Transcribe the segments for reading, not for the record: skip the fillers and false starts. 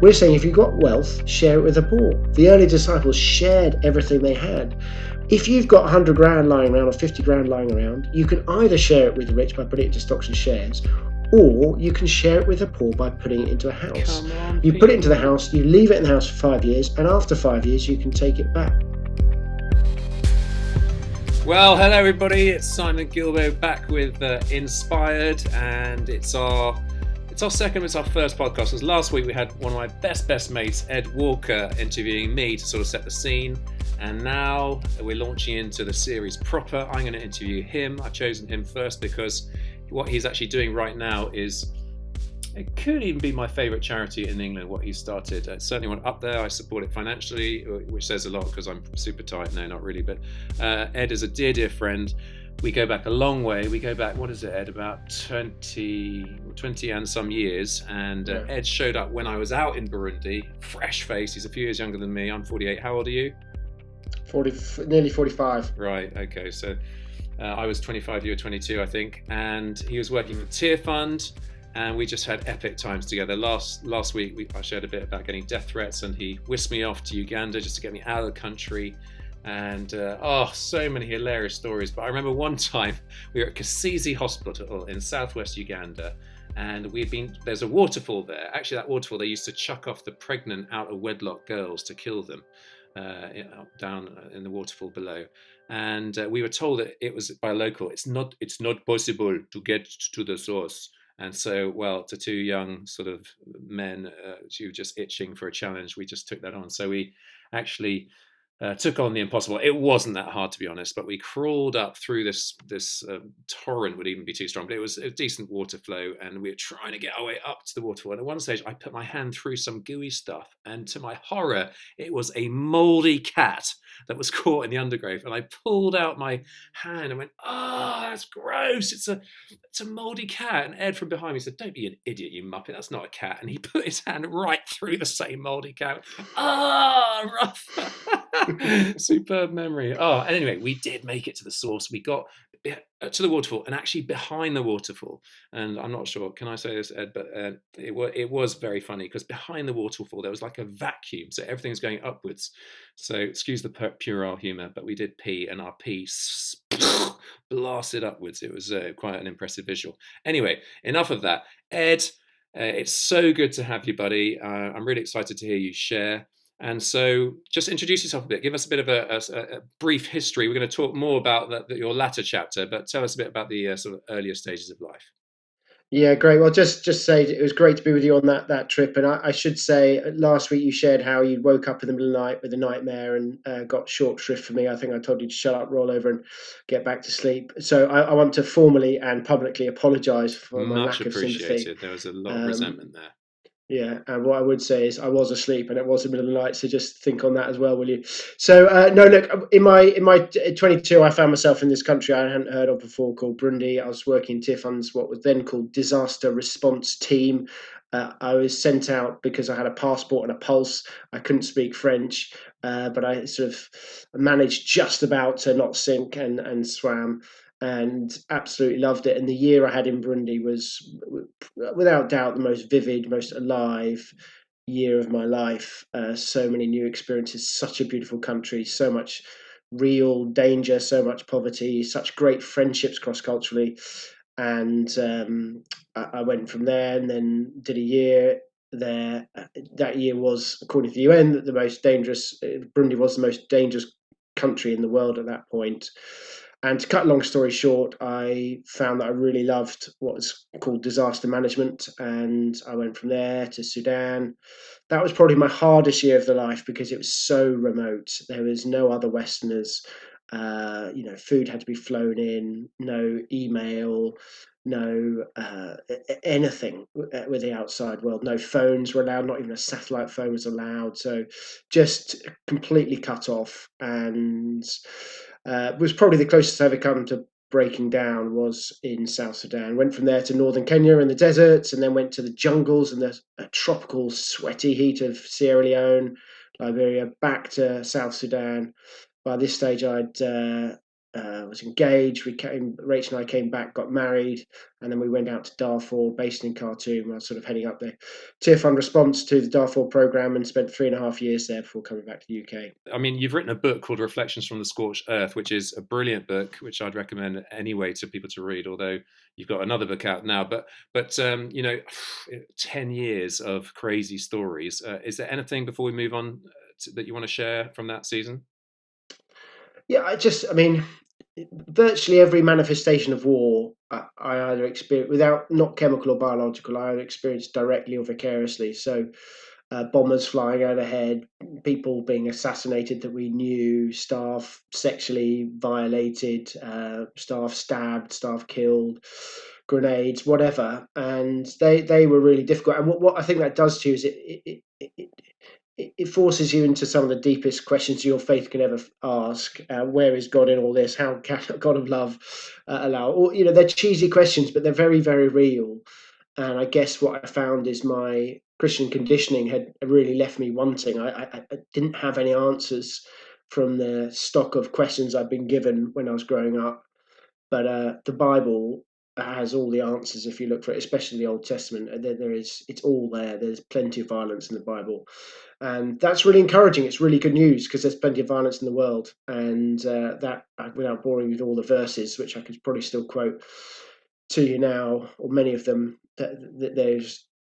We're saying if you've got wealth, share it with the poor. The early disciples shared everything they had. If you've got 100 grand lying around or 50 grand lying around, you can either share it with the rich by putting it into stocks and shares, or you can share it with the poor by putting it into a house. Come on, you put it into the people. house, you leave it in the house for 5 years, and after 5 years you can take it back. Well, hello everybody. It's Simon Gilbo back with Inspired, and it's our first podcast. Because last week we had one of my best mates, Ed Walker, interviewing me to sort of set the scene, and now we're launching into the series proper. I'm going to interview him. I've chosen him first because what he's actually doing right now is, it could even be my favourite charity in England, what he started. It's certainly one up there. I support it financially, which says a lot because I'm super tight. No, not really. But Ed is a dear friend. We go back a long way. We go back, what is it, Ed? About 20 and some years. And Ed showed up when I was out in Burundi, fresh face. He's a few years younger than me. I'm 48. How old are you? 40, nearly 45. Right, okay. So I was 25, you were 22, I think. And he was working for Tier Fund. And we just had epic times together. Last week, I shared a bit about getting death threats, and he whisked me off to Uganda just to get me out of the country. And so many hilarious stories. But I remember one time we were at Kasizi Hospital in southwest Uganda, and there's a waterfall there. Actually, that waterfall, they used to chuck off the pregnant out of wedlock girls to kill them down in the waterfall below. And we were told that it was by a local, it's not possible to get to the source. And so, well, to two young sort of men who were just itching for a challenge, we just took that on. So we actually took on the impossible. It wasn't that hard, to be honest, but we crawled up through this torrent, would even be too strong, but it was a decent water flow, and we were trying to get our way up to the waterfall. And at one stage, I put my hand through some gooey stuff, and to my horror, it was a moldy cat that was caught in the undergrowth. And I pulled out my hand and went, "Oh, that's gross! It's a moldy cat." And Ed from behind me said, "Don't be an idiot, you muppet. That's not a cat." And he put his hand right through the same moldy cat. Rough. Superb memory. And anyway, we did make it to the source. We got to the waterfall, and actually behind the waterfall, and I'm not sure, can I say this, Ed, but it was very funny because behind the waterfall there was like a vacuum, so everything's going upwards. So excuse the puerile humour, but we did pee, and our pee blasted upwards. It was quite an impressive visual. Anyway, enough of that. Ed, it's so good to have you, buddy. I'm really excited to hear you share. And so just introduce yourself a bit. Give us a bit of a brief history. We're going to talk more about your latter chapter, but tell us a bit about the sort of earlier stages of life. Yeah, great. Well, just say it was great to be with you on that trip. And I should say, last week you shared how you woke up in the middle of the night with a nightmare and got short shrift for me. I think I told you to shut up, roll over, and get back to sleep. So I want to formally and publicly apologise for my Much lack of sympathy. appreciated. There was a lot of resentment there. Yeah, and what I would say is I was asleep and it was the middle of the night, so just think on that as well, will you? So no, look, in my 22, I found myself in this country I hadn't heard of before called Burundi. I was working in Tier Fund's what was then called Disaster Response Team. I was sent out because I had a passport and a pulse. I couldn't speak French, but I sort of managed just about to not sink and swam, and absolutely loved it. And the year I had in Burundi was, without doubt, the most vivid, most alive year of my life. So many new experiences, such a beautiful country, so much real danger, so much poverty, such great friendships cross culturally. And I went from there and then did a year there. That year was, according to the UN, the most dangerous. Burundi was the most dangerous country in the world at that point. And to cut a long story short, I found that I really loved what was called disaster management, and I went from there to Sudan. That was probably my hardest year of the life because it was so remote. There was no other Westerners. Food had to be flown in, no email, no anything with the outside world. No phones were allowed, not even a satellite phone was allowed. So just completely cut off, and was probably the closest I ever come to breaking down was in South Sudan. Went from there to northern Kenya and the deserts, and then went to the jungles and the tropical sweaty heat of Sierra Leone, Liberia, back to South Sudan. By this stage, I'd was engaged. Rachel and I came back, got married, and then we went out to Darfur, based in Khartoum. I was sort of heading up the Tier Fund response to the Darfur program and spent 3.5 years there before coming back to the UK. I mean, you've written a book called Reflections from the Scorched Earth, which is a brilliant book, which I'd recommend anyway to people to read. Although you've got another book out now, but 10 years of crazy stories. Is there anything before we move on that you want to share from that season? Yeah, I mean, virtually every manifestation of war I either experience without not chemical or biological. I either experienced directly or vicariously. So bombers flying overhead, people being assassinated that we knew, staff sexually violated, staff stabbed, staff killed, grenades, whatever. And they were really difficult. And what I think that does to you is it forces you into some of the deepest questions your faith can ever ask. Where is God in all this? How can God of love allow? Or, they're cheesy questions, but they're very, very real. And I guess what I found is my Christian conditioning had really left me wanting. I didn't have any answers from the stock of questions I'd been given when I was growing up. But the Bible has all the answers if you look for it, especially the Old Testament. It's all there. There's plenty of violence in the Bible, and that's really encouraging. It's really good news because there's plenty of violence in the world, and that, without boring you with all the verses, which I could probably still quote to you now, or many of them, that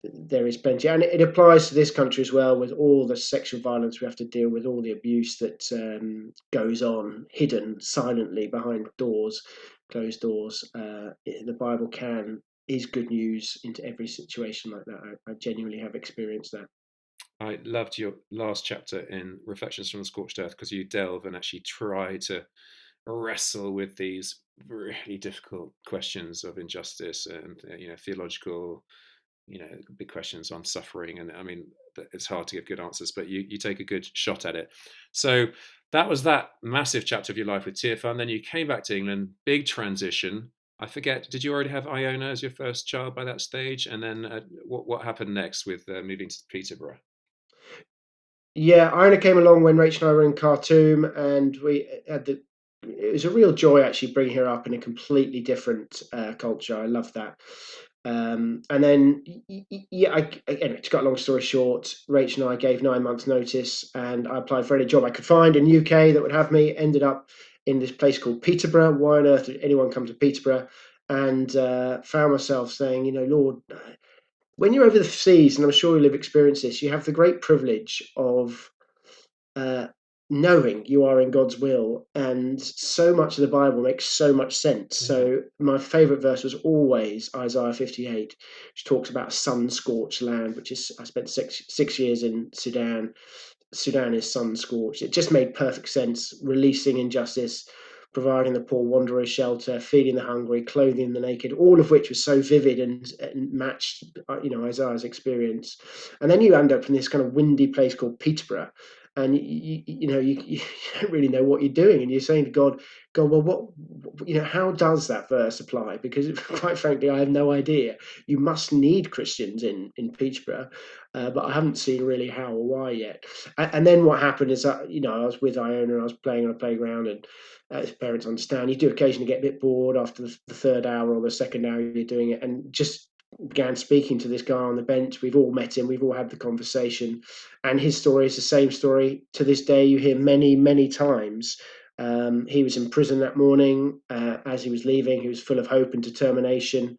there is plenty, and it applies to this country as well, with all the sexual violence we have to deal with, all the abuse that goes on hidden silently behind doors, closed doors. The Bible is good news into every situation like that. I genuinely have experienced that. I loved your last chapter in Reflections from the Scorched Earth because you delve and actually try to wrestle with these really difficult questions of injustice and theological, big questions on suffering. And I mean, it's hard to give good answers, but you take a good shot at it. So that was that massive chapter of your life with Tear Fund. Then you came back to England, big transition. I forget, did you already have Iona as your first child by that stage? And then what happened next with moving to Peterborough? Yeah, Iona came along when Rachel and I were in Khartoum, and we had the. It was a real joy actually bringing her up in a completely different culture. I love that. And then, yeah, anyway, to cut a long story short, Rachel and I gave 9 months' notice, and I applied for any job I could find in UK that would have me. Ended up in this place called Peterborough. Why on earth did anyone come to Peterborough? And found myself saying, Lord, when you're over the seas, and I'm sure you'll have experienced this, you have the great privilege of uh, knowing you are in God's will, and so much of the Bible makes so much sense. Yeah. So my favourite verse was always Isaiah 58, which talks about sun-scorched land, which is I spent six years in Sudan. Sudan is sun-scorched. It just made perfect sense. Releasing injustice, providing the poor wanderers shelter, feeding the hungry, clothing the naked, all of which was so vivid and matched, Isaiah's experience. And then you end up in this kind of windy place called Peterborough, and you don't really know what you're doing, and you're saying to God, well, how does that verse apply? Because quite frankly, I have no idea. You must need Christians in Peterborough, but I haven't seen really how or why yet. And then what happened is that I was with Iona, I was playing on a playground, and as parents understand, you do occasionally get a bit bored after the third hour or the second hour you're doing it, and just began speaking to this guy on the bench. We've all met him, we've all had the conversation, and his story is the same story to this day. You hear many, many times. He was in prison that morning. As he was leaving, he was full of hope and determination.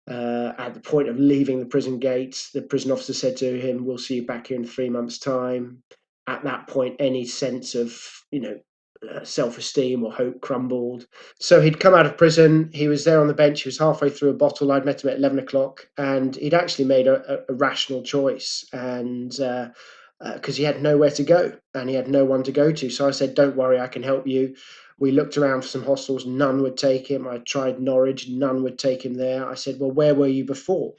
At the point of leaving the prison gates, the prison officer said to him, "We'll see you back here in 3 months' time." At that point, any sense of, self-esteem or hope crumbled. So he'd come out of prison. He was there on the bench. He was halfway through a bottle. I'd met him at 11 o'clock, and he'd actually made a rational choice, and because he had nowhere to go and he had no one to go to. So I said, "Don't worry, I can help you." We looked around for some hostels, none would take him. I tried Norwich, none would take him there. I said, "Well, where were you before?"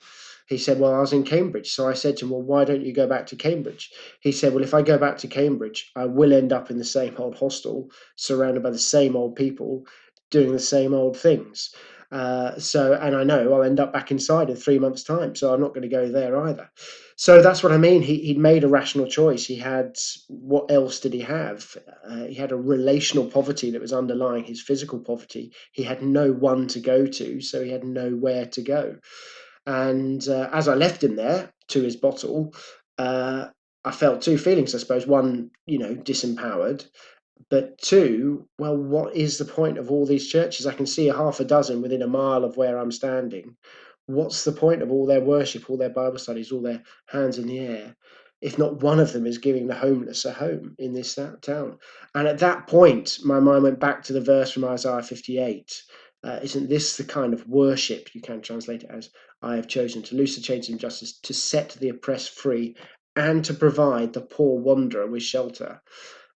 He said, "Well, I was in Cambridge." So I said to him, "Well, why don't you go back to Cambridge?" He said, "Well, if I go back to Cambridge, I will end up in the same old hostel, surrounded by the same old people, doing the same old things. And I know I'll end up back inside in 3 months' time, so I'm not going to go there either." So that's what I mean. He'd made a rational choice. He had, what else did he have? He had a relational poverty that was underlying his physical poverty. He had no one to go to, so he had nowhere to go. And as I left him there to his bottle, uh, I felt two feelings, I suppose. One, disempowered, but two, well, what is the point of all these churches? I can see a half a dozen within a mile of where I'm standing. What's the point of all their worship, all their Bible studies, all their hands in the air, if not one of them is giving the homeless a home in this town? And at that point, my mind went back to the verse from Isaiah 58. Isn't this the kind of worship, you can translate it as, I have chosen to loose the chains of injustice, to set the oppressed free, and to provide the poor wanderer with shelter?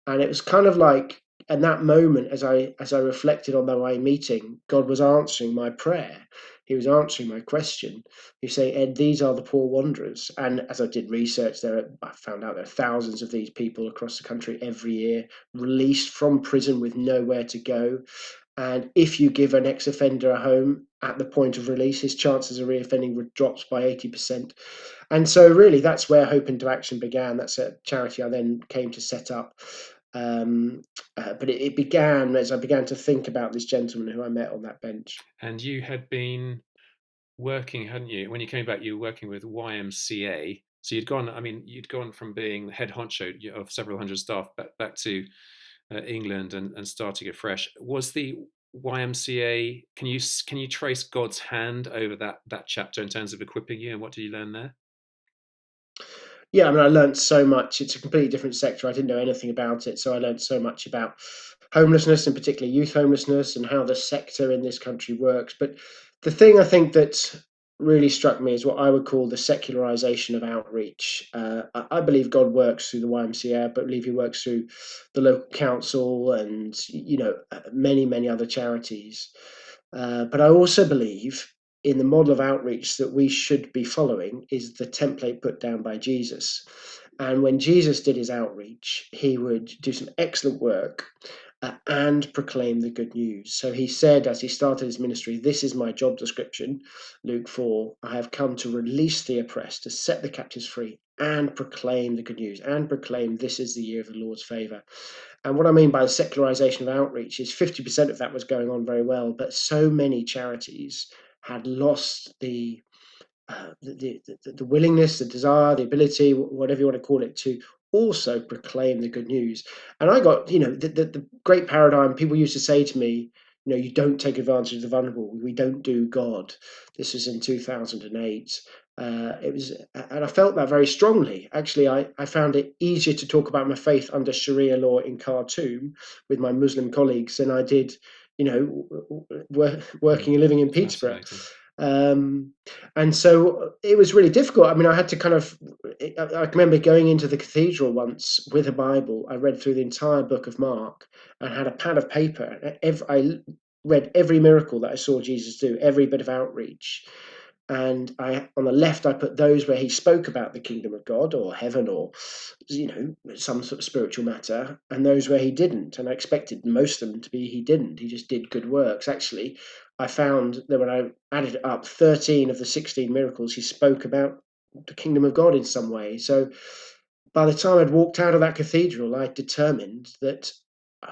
And it was kind of like, in that moment, as I reflected on my meeting, God was answering my prayer. He was answering my question. He was saying, Ed, these are the poor wanderers. And as I did research, I found out there are thousands of these people across the country every year, released from prison with nowhere to go. And if you give an ex-offender a home at the point of release, his chances of reoffending drops by 80%. And so really that's where Hope into Action began. That's a charity I then came to set up. But it began as I began to think about this gentleman who I met on that bench. And you had been working, hadn't you? When you came back, you were working with YMCA. So you'd gone. I mean, you'd gone from being the head honcho of several hundred staff back to England and starting afresh. Was the YMCA? Can you trace God's hand over that chapter in terms of equipping you, and what did you learn there? Yeah, I mean, I learned so much. It's a completely different sector. I didn't know anything about it, so I learned so much about homelessness, and particularly youth homelessness, and how the sector in this country works. But the thing I think that really struck me is what I would call the secularization of outreach. I believe God works through the YMCA, but I believe He works through the local council and many many other charities. But I also believe in the model of outreach that we should be following is the template put down by Jesus. And when Jesus did his outreach, he would do some excellent work and proclaim the good news. So he said, as he started his ministry, this is my job description, Luke 4, I have come to release the oppressed, to set the captives free, and proclaim the good news, and proclaim this is the year of the Lord's favour. And what I mean by the secularization of outreach is 50% of that was going on very well, but so many charities had lost the willingness, the desire, the ability, whatever you want to call it, to also proclaim the good news. And I got, the great paradigm people used to say to me, you don't take advantage of the vulnerable. We don't do God. This was in 2008. It was, and I felt that very strongly. Actually, I found it easier to talk about my faith under Sharia law in Khartoum with my Muslim colleagues than I did, working and living in Peterborough. Fascinating. Um, and so it was really difficult. I mean, I had to I remember going into the cathedral once with a Bible. I read through the entire book of Mark and had a pad of paper. I read every miracle that I saw Jesus do, every bit of outreach. And on the left, I put those where he spoke about the kingdom of God or heaven or, some sort of spiritual matter, and those where he didn't. And I expected most of them to be he didn't. He just did good works. Actually, I found that when I added it up, 13 of the 16 miracles, he spoke about the kingdom of God in some way. So by the time I'd walked out of that cathedral, I determined that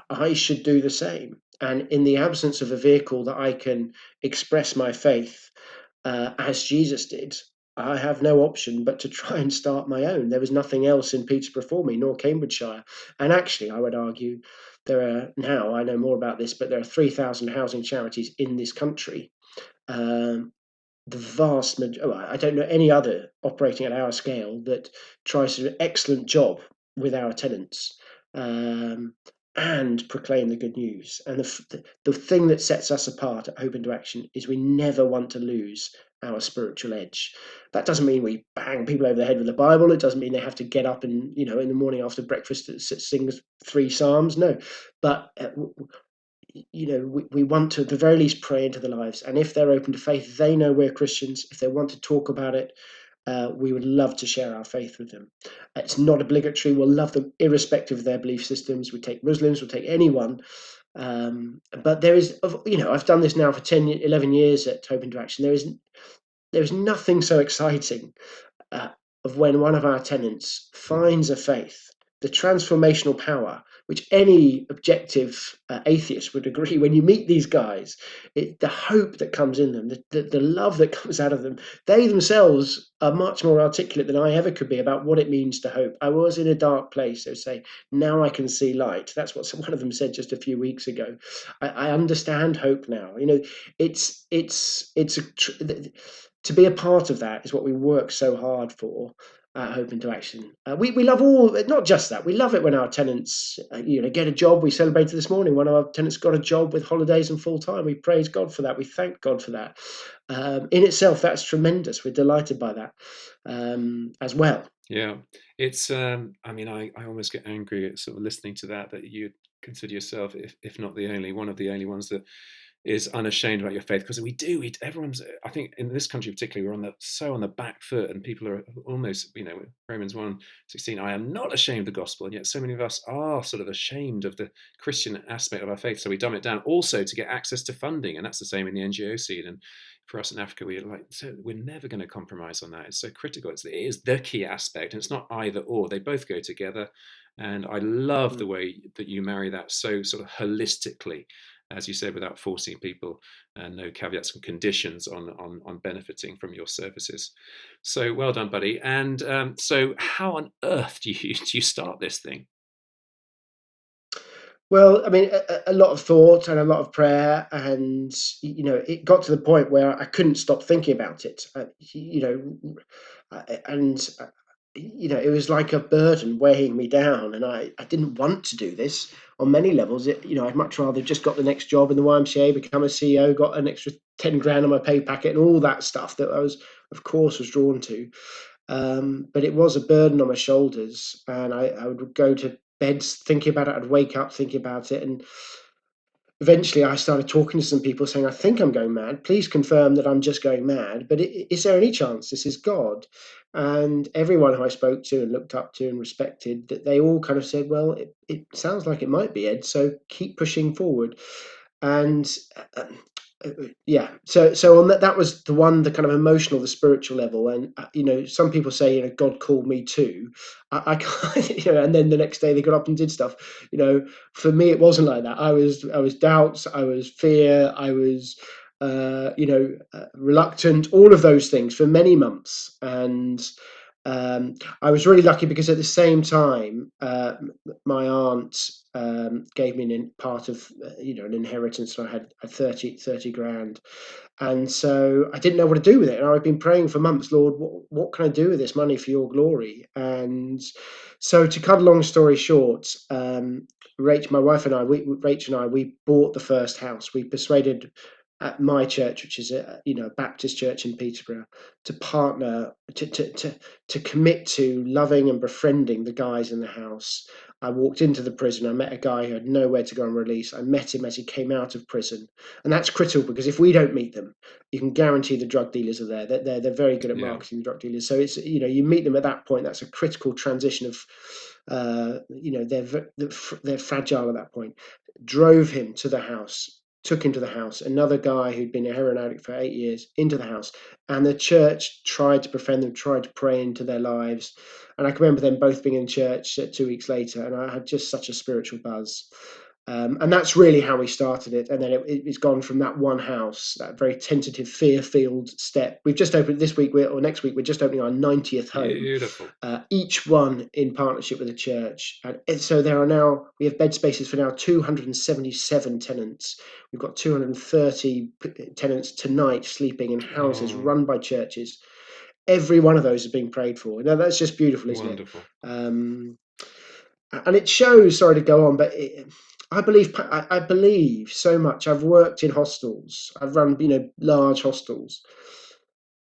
I should do the same. And in the absence of a vehicle that I can express my faith as Jesus did, I have no option but to try and start my own. There was nothing else in Peterborough for me, nor Cambridgeshire. And actually, I would argue there are now, I know more about this, but there are 3,000 housing charities in this country. Um, the vast majority, I don't know any other operating at our scale that tries to do an excellent job with our tenants um, and proclaim the good news. And the thing that sets us apart at Hope into Action is we never want to lose our spiritual edge. That doesn't mean we bang people over the head with the Bible. It doesn't mean they have to get up and, in the morning after breakfast sing 3 psalms. No, but we want to at the very least pray into their lives, and if they're open to faith, they know we're Christians. If they want to talk about it, we would love to share our faith with them. It's not obligatory. We'll love them irrespective of their belief systems. We take Muslims, we'll take anyone. But there is, I've done this now for 10 11 years at Hope Interaction. There is nothing so exciting uh, of when one of our tenants Mm. finds a faith, the transformational power, which any objective atheist would agree. When you meet these guys, the hope that comes in them, the love that comes out of them, they themselves are much more articulate than I ever could be about what it means to hope. I was in a dark place, they say, now I can see light. That's what one of them said just a few weeks ago. I understand hope now. To be a part of that is what we work so hard for. Hope into action. We love all, not just that. We love it when our tenants, get a job. We celebrated this morning. One of our tenants got a job with holidays and full time. We praise God for that. We thank God for that. In itself, that's tremendous. We're delighted by that as well. Yeah, it's. I mean, I almost get angry at sort of listening to that you consider yourself, if not the only one of the only ones that is unashamed about your faith, because we do. Everyone's. I think in this country particularly, we're on the back foot, and people are almost. Romans 1:16. I am not ashamed of the gospel, and yet so many of us are sort of ashamed of the Christian aspect of our faith. So we dumb it down, also to get access to funding, and that's the same in the NGO scene. And for us in Africa, we're never going to compromise on that. It's so critical. It is the key aspect, and it's not either or. They both go together. And I love the Mm. way that you marry that so sort of holistically, as you said, without forcing people, and no caveats and conditions on benefiting from your services. So well done, buddy. And so, how on earth do you start this thing? Well, I mean, a lot of thought and a lot of prayer, and it got to the point where I couldn't stop thinking about it. And it was like a burden weighing me down, and I didn't want to do this on many levels. I'd much rather just got the next job in the YMCA, become a CEO, got an extra 10 grand on my pay packet, and all that stuff that of course, was drawn to. But it was a burden on my shoulders, and I would go to bed thinking about it. I'd wake up thinking about it, and eventually I started talking to some people saying, I think I'm going mad. Please confirm that I'm just going mad. But is there any chance this is God? And everyone who I spoke to and looked up to and respected, that they all kind of said, well, it sounds like it might be, Ed. So keep pushing forward. And yeah, so on that was the kind of emotional, the spiritual level. And some people say, God called me too. I can't, and then the next day they got up and did stuff. For me it wasn't like that. I was doubts, I was fear, I was reluctant, all of those things for many months. And I was really lucky because at the same time, my aunt gave me part of an inheritance, and I had 30 grand. And so I didn't know what to do with it. And I've been praying for months, Lord, what can I do with this money for your glory? And so, to cut a long story short, Rach, my wife and I, Rach and I, we bought the first house. We persuaded at my church, which is a Baptist church in Peterborough, to partner to commit to loving and befriending the guys in the house. I walked into the prison. I met a guy who had nowhere to go on release. I met him as he came out of prison, and that's critical because if we don't meet them, you can guarantee the drug dealers are there. They're very good at Yeah, marketing, the drug dealers. So it's you meet them at that point. That's a critical transition of they're fragile at that point. Drove him to the house. Took him to the house. Another guy who'd been a heroin addict for 8 years into the house, and the church tried to befriend them, tried to pray into their lives. And I can remember them both being in church 2 weeks later, and I had just such a spiritual buzz. And that's really how we started it. And then it's gone from that one house, that very tentative, fear-filled step. We've just opened this week, or next week, we're just opening our 90th home, beautiful. each one in partnership with a church. And so we have bed spaces for now 277 tenants. We've got 230 tenants tonight sleeping in houses Oh, run by churches. Every one of those is being prayed for. Now that's just beautiful, isn't it? wonderful. And it shows. Sorry to go on, but I believe so much. I've worked in hostels. I've run large hostels.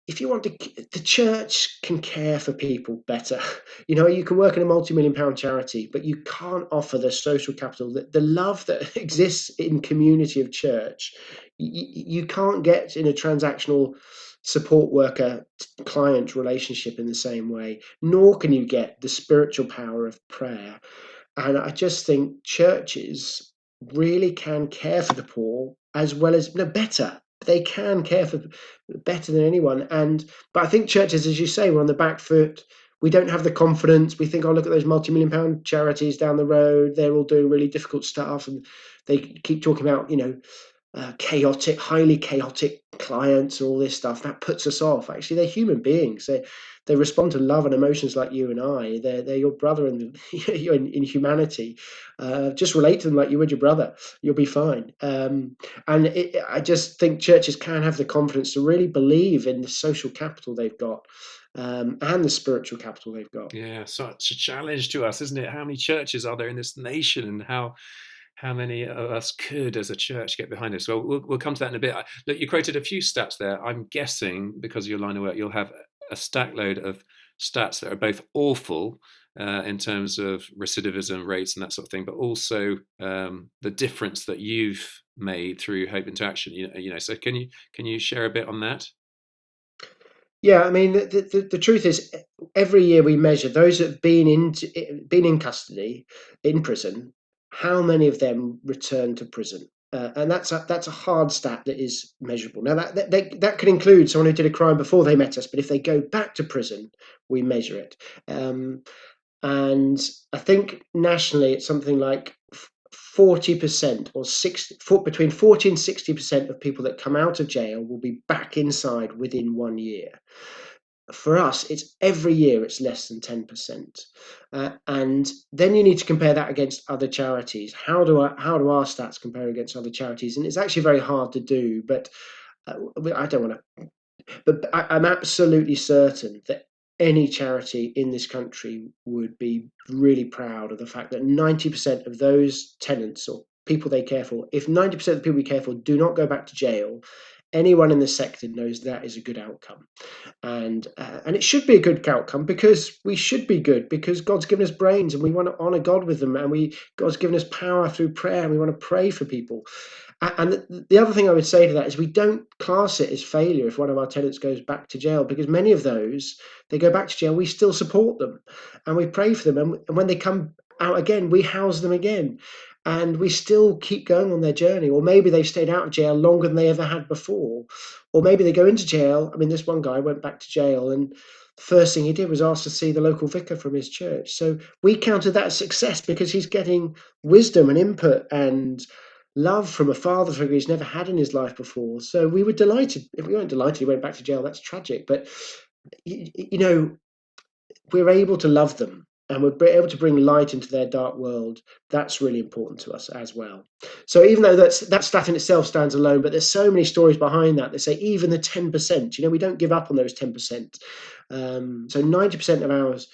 If you want to, the church can care for people better. You can work in a multi-million-pound charity, but you can't offer the social capital, the love that exists in community of church. You can't get in a transactional support worker client relationship in the same way, nor can you get the spiritual power of prayer. And I just think churches really can care for the poor as well as no better. They can care for better than anyone. But I think churches, as you say, were on the back foot. we don't have the confidence. We think, oh, look at those multi-million pound charities down the road. They're all doing really difficult stuff, and they keep talking about, chaotic, highly chaotic clients, all this stuff. That puts us off. Actually, they're human beings. They respond to love and emotions like you and I. They're your brother in humanity. Just relate to them like you would your brother. You'll be fine. I just think churches can have the confidence to really believe in the social capital they've got, and the spiritual capital they've got. Yeah, such a challenge to us, isn't it? How many churches are there in this nation, and how many of us could, as a church, get behind this? Well, we'll come to that in a bit. Look, you quoted a few stats there. I'm guessing, because of your line of work, you'll have a stack load of stats that are both awful in terms of recidivism rates and that sort of thing, but also the difference that you've made through Hope into Action. So can you share a bit on that? Yeah, I mean, the truth is, every year we measure those that have been in custody, in prison. How many of them return to prison? And that's a hard stat that is measurable. Now that could include someone who did a crime before they met us, but if they go back to prison, we measure it. And I think nationally it's something like 40% or 60, between 40 and 60% of people that come out of jail will be back inside within 1 year. For us, it's every year it's less than 10%. And then you need to compare that against other charities. How do our stats compare against other charities? And it's actually very hard to do, but I don't want to, but I'm absolutely certain that any charity in this country would be really proud of the fact that 90% of those tenants or people they care for, if 90% of the people we care for do not go back to jail, anyone in the sector knows that is a good outcome. And it should be a good outcome, because we should be good, because God's given us brains and we want to honor God with them, and God's given us power through prayer, and we want to pray for people. And the other thing I would say to that is, we don't class it as failure if one of our tenants goes back to jail, because many of those, they go back to jail, we still support them and we pray for them. And when they come out again, we house them again, and we still keep going on their journey. Or maybe they've stayed out of jail longer than they ever had before. Or maybe they go into jail. I mean, this one guy went back to jail, and the first thing he did was ask to see the local vicar from his church. So we counted that as success, because he's getting wisdom and input and love from a father figure he's never had in his life before. So we were delighted. If we weren't delighted he went back to jail, that's tragic. But you know, we're able to love them, and we're able to bring light into their dark world. That's really important to us as well. So even though that stat in itself stands alone, but there's so many stories behind that say even the 10%, we don't give up on those 10%. So 90% of ours,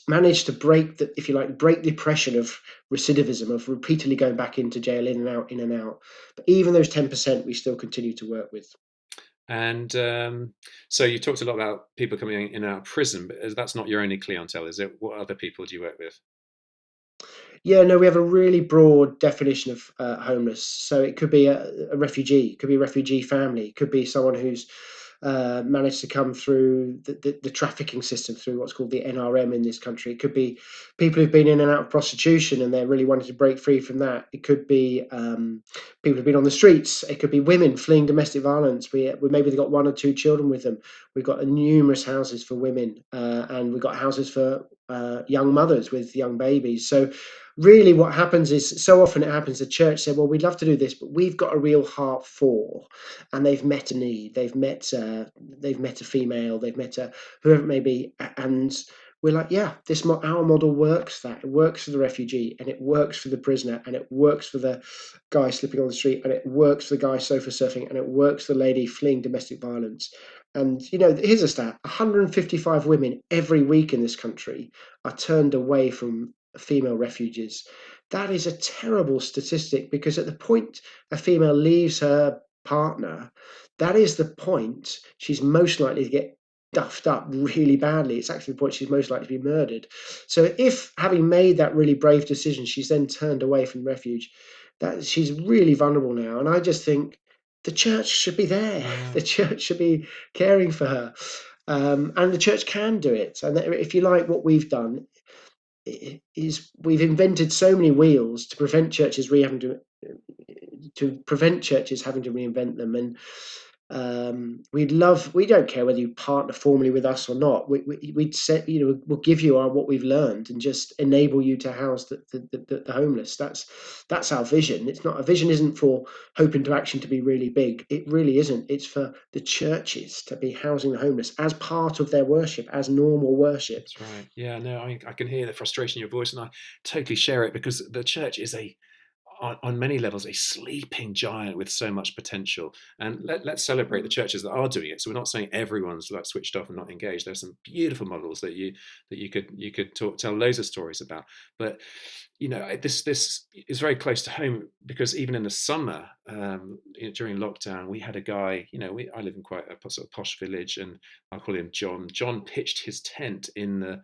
manage to break the, if you like, break the oppression of recidivism, of repeatedly going back into jail, in and out, in and out. But even those 10%, we still continue to work with. And so you talked a lot about people coming in and out of prison, but that's not your only clientele, is it? What other people do you work with? Yeah, no, we have a really broad definition of homeless. So it could be a refugee, it could be a refugee family, it could be someone who's managed to come through the trafficking system, through what's called the NRM in this country. It could be people who've been in and out of prostitution and they're really wanting to break free from that. It could be people who've been on the streets. It could be women fleeing domestic violence. We maybe they've got one or two children with them. We've got numerous houses for women, and we've got houses for young mothers with young babies. So really what happens is, so often it happens, the church said, well, we'd love to do this, but we've got a real heart for, and they've met a need, they've met a female, they've met a whoever it may be, and we're like, yeah, our model works. That it works for the refugee, and it works for the prisoner, and it works for the guy slipping on the street, and it works for the guy sofa surfing, and it works for the lady fleeing domestic violence. And here's a stat: 155 women every week in this country are turned away from female refugees. That is a terrible statistic, because at the point a female leaves her partner, that is the point she's most likely to get duffed up really badly. It's actually the point she's most likely to be murdered. So if, having made that really brave decision, she's then turned away from refuge, that she's really vulnerable now. And I just think the church should be there. Yeah. The church should be caring for her. And the church can do it. And if you like, what we've done is we've invented so many wheels to prevent churches having to reinvent them. And We don't care whether you partner formally with us or not. We'd say, we'll give you what we've learned and just enable you to house the homeless. That's our vision. It's not, a vision isn't for Hope into Action to be really big. It really isn't. It's for the churches to be housing the homeless as part of their worship, as normal worship. That's right. Yeah, no, I can hear the frustration in your voice, and I totally share it because the church is on many levels, a sleeping giant with so much potential. And let's celebrate the Mm, churches that are doing it. So we're not saying everyone's like switched off and not engaged. There's some beautiful models that you could tell loads of stories about. But this is very close to home because even in the summer, during lockdown, we had a guy. I live in quite a sort of posh village, and I'll call him John. John pitched his tent in the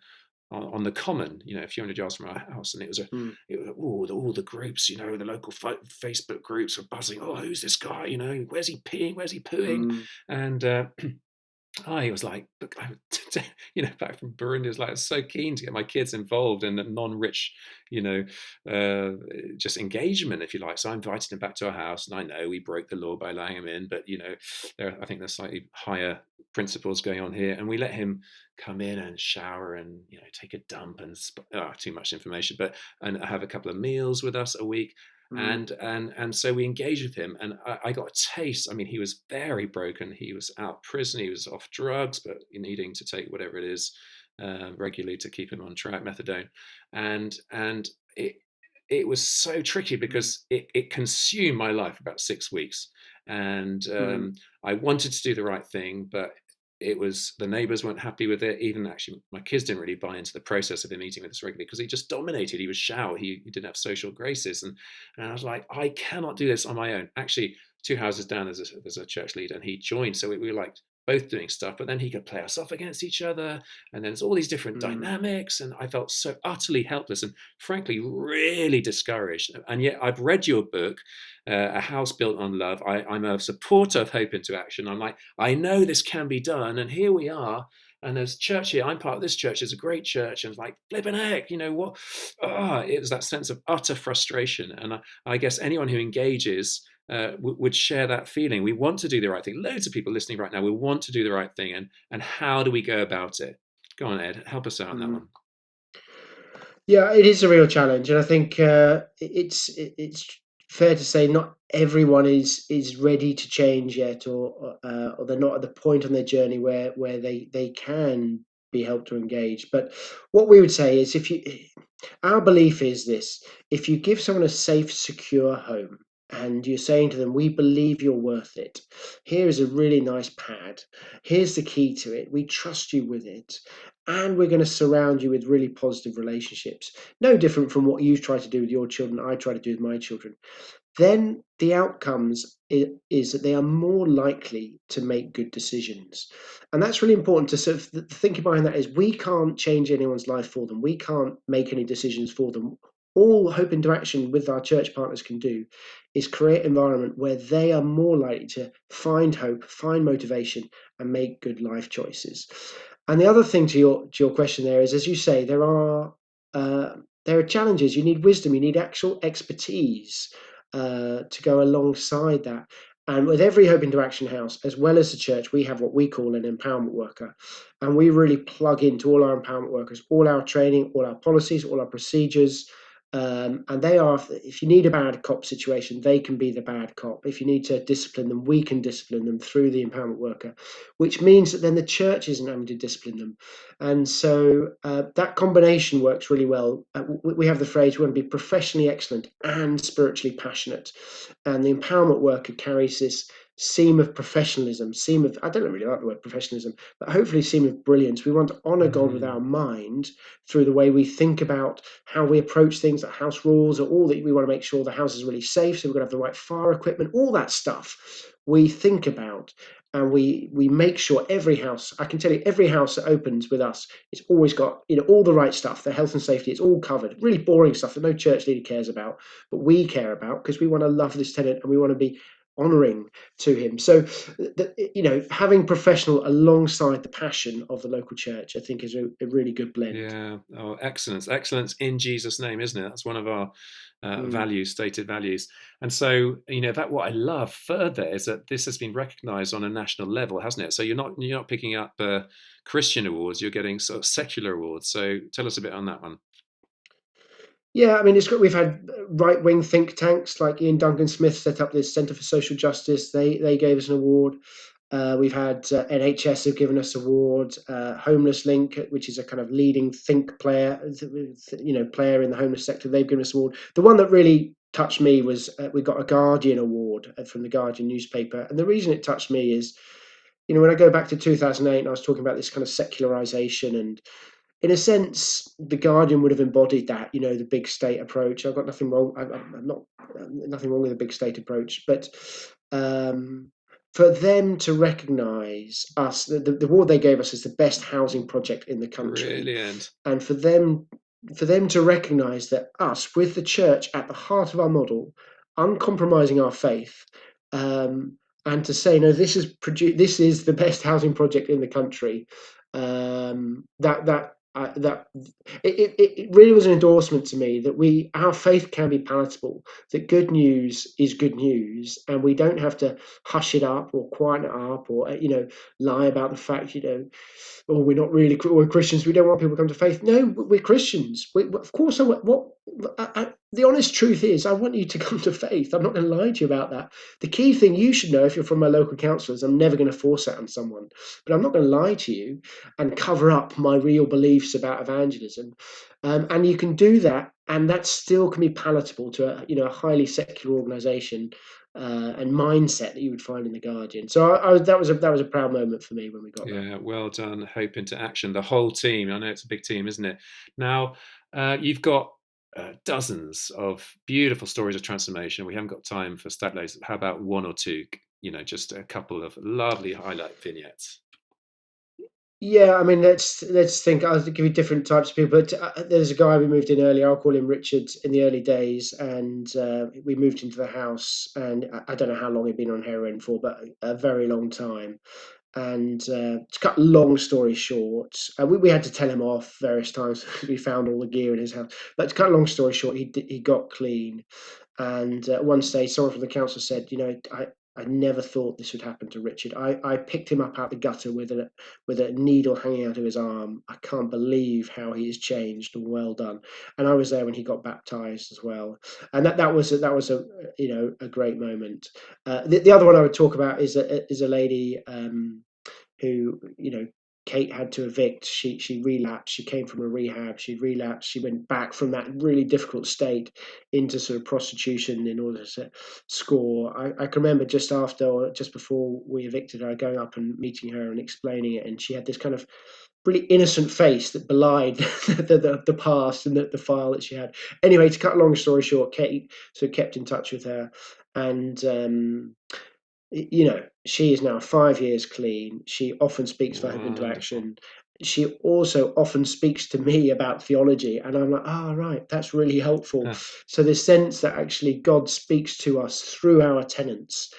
on the common, a few hundred yards from our house, and mm, all the groups, the local Facebook groups were buzzing. Oh, who's this guy? Where's he peeing? Where's he pooing? mm, And I was like, look, I'm, back from Burundi, I was like so keen to get my kids involved in a non-rich, you know, uh, just engagement, if you like. So I invited him back to our house, and I know we broke the law by allowing him in, but I think there's slightly higher principles going on here, and we let him come in and shower and take a dump and too much information, but and have a couple of meals with us a week, mm, and so we engaged with him, and I got a taste. I mean, he was very broken. He was out of prison. He was off drugs, but needing to take whatever it is regularly to keep him on track, methadone, and it was so tricky mm, because it consumed my life for about 6 weeks, and mm, I wanted to do the right thing, but it was the neighbors weren't happy with it. Even actually, my kids didn't really buy into the process of him eating with us regularly because he just dominated. He was shout. He didn't have social graces, and I was like, I cannot do this on my own. Actually, two houses down, there's a church leader, and he joined. So we were like both doing stuff, but then he could play us off against each other, and then there's all these different mm, dynamics, and I felt so utterly helpless and frankly really discouraged. And yet, I've read your book, A House Built on Love. I'm a supporter of Hope into Action. I'm like, I know this can be done, and here we are. And there's church here. I'm part of this church. It's a great church, and it's like flipping heck, what? It was that sense of utter frustration. And I guess anyone who engages would share that feeling. We want to do the right thing. Loads of people listening right now, we want to do the right thing, and how do we go about it? Go on, Ed, help us out on that mm. one. Yeah, it is a real challenge, and I think it's fair to say not everyone is ready to change yet, or they're not at the point on their journey where they can be helped to engage. But what we would say is, our belief is this: if you give someone a safe, secure home, and you're saying to them, "We believe you're worth it. Here is a really nice pad. Here's the key to it. We trust you with it." And we're going to surround you with really positive relationships. No different from what you try to do with your children, I try to do with my children. Then the outcomes is that they are more likely to make good decisions. And that's really important to sort of the thinking behind that is we can't change anyone's life for them. We can't make any decisions for them. All Hope Interaction with our church partners can do is create an environment where they are more likely to find hope, find motivation, and make good life choices. And the other thing to your question there is, as you say, uh, there are challenges. You need wisdom. You need actual expertise to go alongside that. And with every Hope Interaction house, as well as the church, we have what we call an empowerment worker. And we really plug into all our empowerment workers, all our training, all our policies, all our procedures. And they are, if you need a bad cop situation, they can be the bad cop. If you need to discipline them, we can discipline them through the empowerment worker, which means that then the church isn't having to discipline them. And so that combination works really well. We have the phrase, we want to be professionally excellent and spiritually passionate. And the empowerment worker carries this seam of professionalism, I don't really like the word professionalism, but hopefully seam of brilliance. We want to honor God with our Mm. mind through the way we think about how we approach things, like house rules, or all that. We want to make sure the house is really safe, so we're going to have the right fire equipment, all that stuff we think about, and we make sure every house, I can tell you, every house that opens with us, it's always got all the right stuff, the health and safety, it's all covered. Really boring stuff that no church leader cares about, but we care about because we want to love this tenant and we want to be honouring to him. So, having professional alongside the passion of the local church, I think, is a really good blend. Yeah. Oh, excellence. Excellence in Jesus' name, isn't it? That's one of our Mm. values, stated values. And so, that what I love further is that this has been recognised on a national level, hasn't it? So you're not picking up Christian awards, you're getting sort of secular awards. So tell us a bit on that one. Yeah, I mean, we've had right wing think tanks like Ian Duncan Smith set up this Centre for Social Justice. They gave us an award. We've had NHS have given us awards. Homeless Link, which is a kind of leading think player, player in the homeless sector, they've given us an award. The one that really touched me was we got a Guardian award from the Guardian newspaper, and the reason it touched me is, when I go back to 2008, and I was talking about this kind of secularization, and in a sense, the Guardian would have embodied that, the big state approach. I've got nothing wrong. I'm not nothing wrong with the big state approach, but um, for them to recognise us, the award they gave us is the best housing project in the country, Brilliant. and for them to recognise that us, with the church at the heart of our model, uncompromising our faith, um, and to say no, this is the best housing project in the country. That it really was an endorsement to me that our faith can be palatable, that good news is good news, and we don't have to hush it up or quieten it up, or lie about the fact, oh, we're Christians, we don't want people to come to faith. No, we're Christians. Of course, the honest truth is, I want you to come to faith. I'm not going to lie to you about that. The key thing you should know, if you're from my local council, is I'm never going to force that on someone. But I'm not going to lie to you and cover up my real beliefs about evangelism. And you can do that, and that still can be palatable to a highly secular organisation and mindset that you would find in the Guardian. So that was a proud moment for me when we got that. Yeah, well done. Hope into action. The whole team. I know it's a big team, isn't it? Now, you've got dozens of beautiful stories of transformation. We haven't got time for stat loads. How about one or two? Just a couple of lovely highlight vignettes. Yeah, I mean, let's think. I'll give you different types of people. But there's a guy we moved in earlier. I'll call him Richard in the early days, and we moved into the house. And I don't know how long he'd been on heroin for, but a very long time. And to cut a long story short, we had to tell him off various times because we found all the gear in his house. But to cut a long story short, he got clean. And at one stage, someone from the council said, I never thought this would happen to Richard. I picked him up out the gutter with a needle hanging out of his arm. I can't believe how he has changed, and well done. And I was there when he got baptized as well. And that was a great moment. The other one I would talk about is a lady who, Kate had to evict. She relapsed. She came from a rehab. She relapsed. She went back from that really difficult state into sort of prostitution in order to score. I can remember just after or just before we evicted her, going up and meeting her and explaining it, and she had this kind of really innocent face that belied the past and the file that she had. Anyway, to cut a long story short, Kate sort of kept in touch with her, and she is now 5 years clean. She often speaks for Hope into Wonderful. Action. She also often speaks to me about theology, and I'm like, right, that's really helpful. Huh, So this sense that actually God speaks to us through our tenants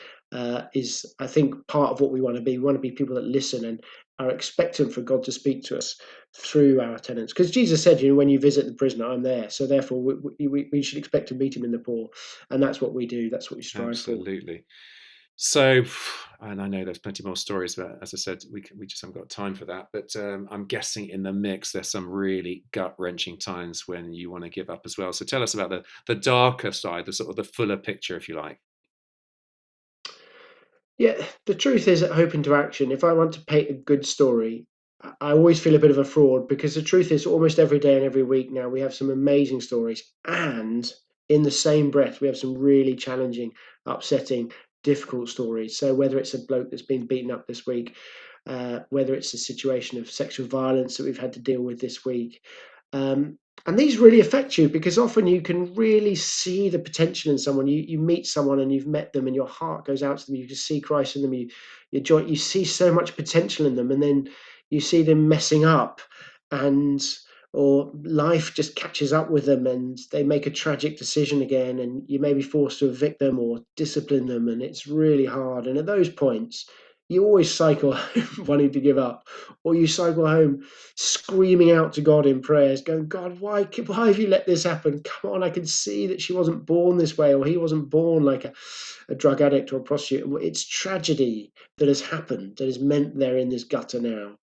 is, I think, part of what we want to be. We want to be people that listen and are expectant for God to speak to us through our tenants. Because Jesus said, when you visit the prisoner, I'm there. So therefore, we should expect to meet him in the poor, and that's what we do. That's what we strive for. absolutely. So, and I know there's plenty more stories, but as I said, we just haven't got time for that. But I'm guessing in the mix, there's some really gut wrenching times when you want to give up as well. So tell us about the darker side, the sort of the fuller picture, if you like. Yeah, the truth is, at Hope into Action, if I want to paint a good story, I always feel a bit of a fraud, because the truth is, almost every day and every week now, we have some amazing stories. And in the same breath, we have some really challenging, upsetting, difficult stories. So whether it's a bloke that's been beaten up this week, whether it's a situation of sexual violence that we've had to deal with this week, um, and these really affect you, because often you can really see the potential in someone. You meet someone and you've met them, and your heart goes out to them. You can see Christ in them. You see so much potential in them, and then you see them messing up. And or life just catches up with them and they make a tragic decision again, and you may be forced to evict them or discipline them, and it's really hard. And at those points, you always cycle home wanting to give up, or you cycle home screaming out to God in prayers, going, God, why have you let this happen? Come on, I can see that she wasn't born this way, or he wasn't born like a drug addict or a prostitute. It's tragedy that has happened that has meant they're in this gutter now.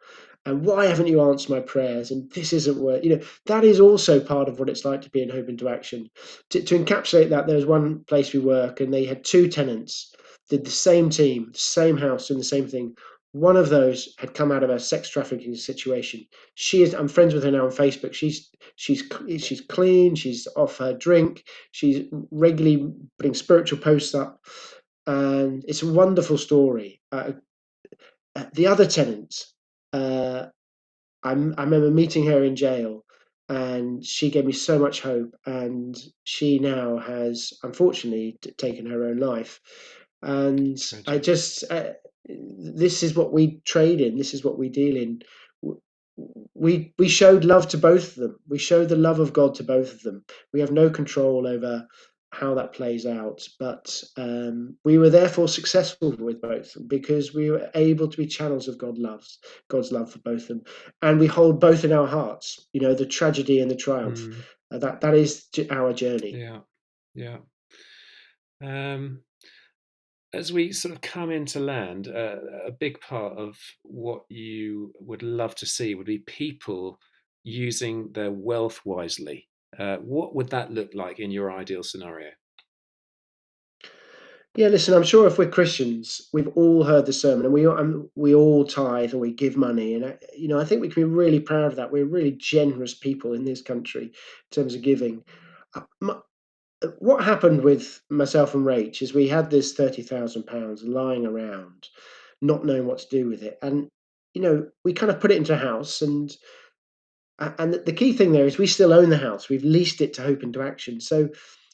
And why haven't you answered my prayers? And this isn't work. That is also part of what it's like to be in Hope into Action. To encapsulate that, there was one place we work, and they had two tenants, did the same team, the same house, doing the same thing. One of those had come out of a sex trafficking situation. She is. I'm friends with her now on Facebook. She's clean. She's off her drink. She's regularly putting spiritual posts up, and it's a wonderful story. The other tenant, uh, I remember meeting her in jail, and she gave me so much hope. And she now has, unfortunately, taken her own life. And I Tragic. just, this is what we trade in. This is what we deal in. We showed love to both of them. We showed the love of God to both of them. We have no control over how that plays out, but we were therefore successful with both because we were able to be channels of God's love for both of them, and we hold both in our hearts. The tragedy and the triumph. Mm, That is our journey. yeah, yeah. Um, as we sort of come into land, a big part of what you would love to see would be people using their wealth wisely. What would that look like in your ideal scenario? Yeah, listen, I'm sure if we're Christians, we've all heard the sermon, and we all tithe or we give money, and I think we can be really proud of that. We're really generous people in this country in terms of giving. What happened with myself and Rach is we had this £30,000 lying around, not knowing what to do with it, and we kind of put it into a house, and the key thing there is we still own the house. We've leased it to Hope into Action. So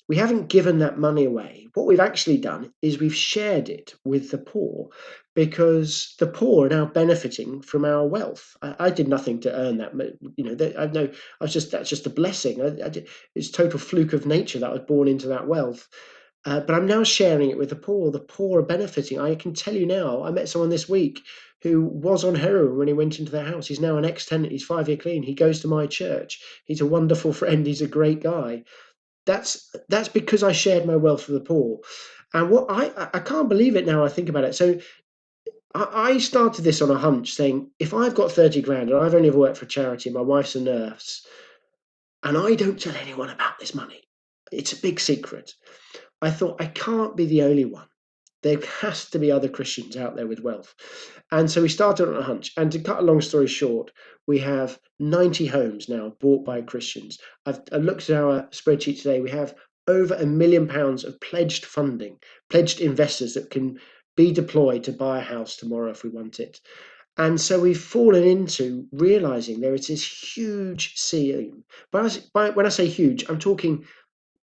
we haven't given that money away. What we've actually done is we've shared it with the poor, because the poor are now benefiting from our wealth. I did nothing to earn that. I know that's just a blessing. It's total fluke of nature that I was born into that wealth. But I'm now sharing it with the poor. The poor are benefiting. I can tell you now, I met someone this week who was on heroin when he went into their house. He's now an ex-tenant. He's 5-year clean. He goes to my church. He's a wonderful friend. He's a great guy. That's because I shared my wealth with the poor. And what I can't believe it now I think about it. So I started this on a hunch, saying if I've got 30 grand and I've only ever worked for charity, my wife's a nurse, and I don't tell anyone about this money, it's a big secret. I thought I can't be the only one. There has to be other Christians out there with wealth. And so we started on a hunch. And to cut a long story short, we have 90 homes now bought by Christians. I looked at our spreadsheet today. We have over £1 million of pledged funding, pledged investors that can be deployed to buy a house tomorrow if we want it. And so we've fallen into realizing there is this huge seam. When I say huge, I'm talking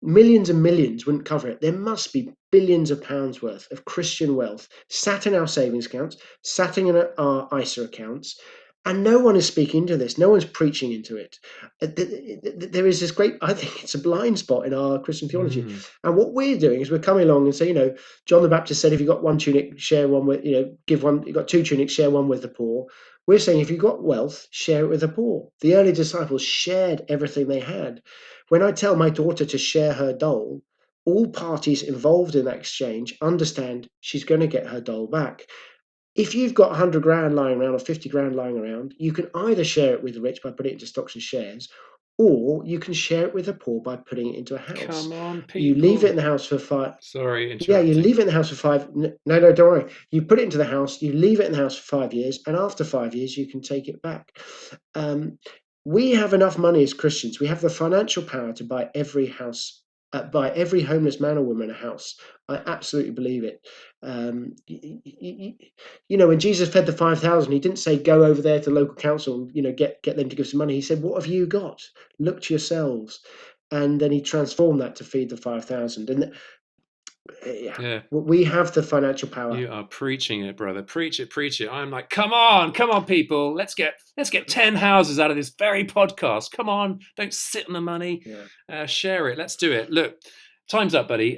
millions and millions wouldn't cover it. There must be billions of pounds worth of Christian wealth sat in our savings accounts, sat in our ISA accounts, and no one is speaking into this. No one's preaching into it. There is this great, I think it's a blind spot in our Christian theology. Mm, And what we're doing is we're coming along and say, John the Baptist said, if you've got one tunic, share one with, give one, you've got two tunics, share one with the poor. We're saying if you've got wealth, share it with the poor. The early disciples shared everything they had. When I tell my daughter to share her doll, all parties involved in that exchange understand she's going to get her doll back. If you've got 100 grand lying around or 50 grand lying around, you can either share it with the rich by putting it into stocks and shares, or you can share it with the poor by putting it into a house. come on, You leave it people. in the house for five. Sorry, Yeah, you interrupting. leave it in the house for five. No, don't worry. You put it into the house, you leave it in the house for 5 years, and after 5 years, you can take it back. Um, we have enough money as Christians. We have the financial power to buy every house, buy every homeless man or woman a house. I absolutely believe it. When Jesus fed the 5,000, he didn't say, go over there to the local council and, get them to give some money. He said, what have you got? Look to yourselves. And then he transformed that to feed the 5,000. And Yeah, Yeah. we have the financial power. You are preaching it, brother. Preach it, preach it. I'm like, come on, people. Let's get 10 houses out of this very podcast. Come on, don't sit on the money. Yeah. Share it. Let's do it. Look, time's up, buddy.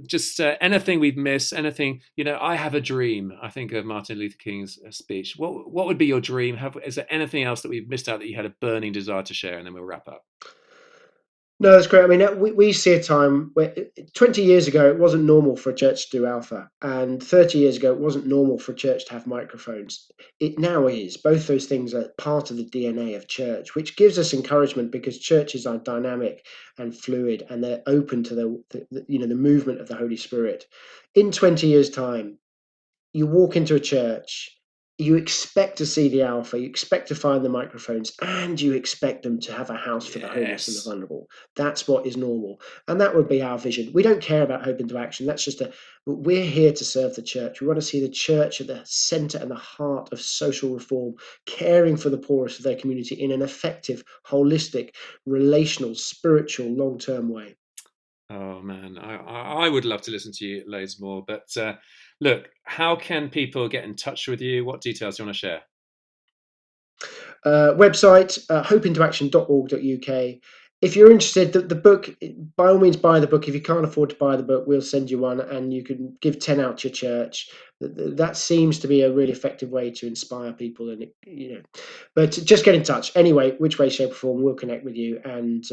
Just anything we've missed, anything. I have a dream. I think of Martin Luther King's speech. What would be your dream? Is there anything else that we've missed out that you had a burning desire to share? And then we'll wrap up. No, that's great. I mean, we see a time where 20 years ago, it wasn't normal for a church to do alpha. And 30 years ago, it wasn't normal for a church to have microphones. It now is. Both those things are part of the DNA of church, which gives us encouragement because churches are dynamic and fluid and they're open to the movement of the Holy Spirit. In 20 years' time, you walk into a church, you expect to see the alpha, you expect to find the microphones, and you expect them to have a house for the homeless and the Yes. vulnerable. That's what is normal. And that would be our vision. We don't care about hope into action. We're here to serve the church. We want to see the church at the center and the heart of social reform, caring for the poorest of their community in an effective, holistic, relational, spiritual, long-term way. Oh man, I would love to listen to you loads more. But look, how can people get in touch with you? What details do you want to share? Website, hopeintoaction.org.uk. If you're interested, the book, by all means, buy the book. If you can't afford to buy the book, we'll send you one and you can give 10 out to your church. That seems to be a really effective way to inspire people. But just get in touch. Anyway, which way, shape, or form, we'll connect with you and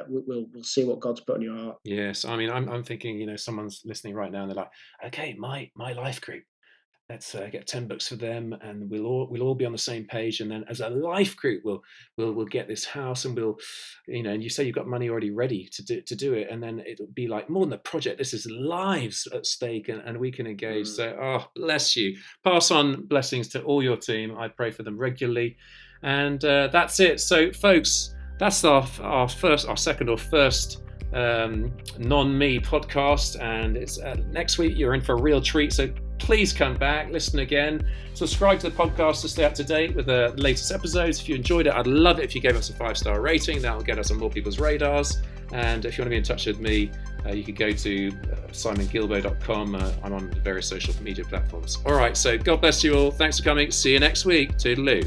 we'll see what God's put on your heart. Yes, I mean, I'm thinking, someone's listening right now and they're like, okay, my life group. Let's get 10 books for them, and we'll all be on the same page. And then, as a life group, we'll get this house, and and you say you've got money already ready to do it, and then it'll be like more than a project. This is lives at stake, and we can engage. So, oh, bless you. Pass on blessings to all your team. I pray for them regularly, and that's it. So, folks, that's our second or first non-me podcast, and it's next week. You're in for a real treat. So please come back, listen again, subscribe to the podcast to stay up to date with the latest episodes. If you enjoyed it, I'd love it if you gave us a 5-star rating. That will get us on more people's radars. And if you want to be in touch with me, you can go to simongilbo.com. I'm on various social media platforms. All right, so God bless you all. Thanks for coming. See you next week. Toodaloo.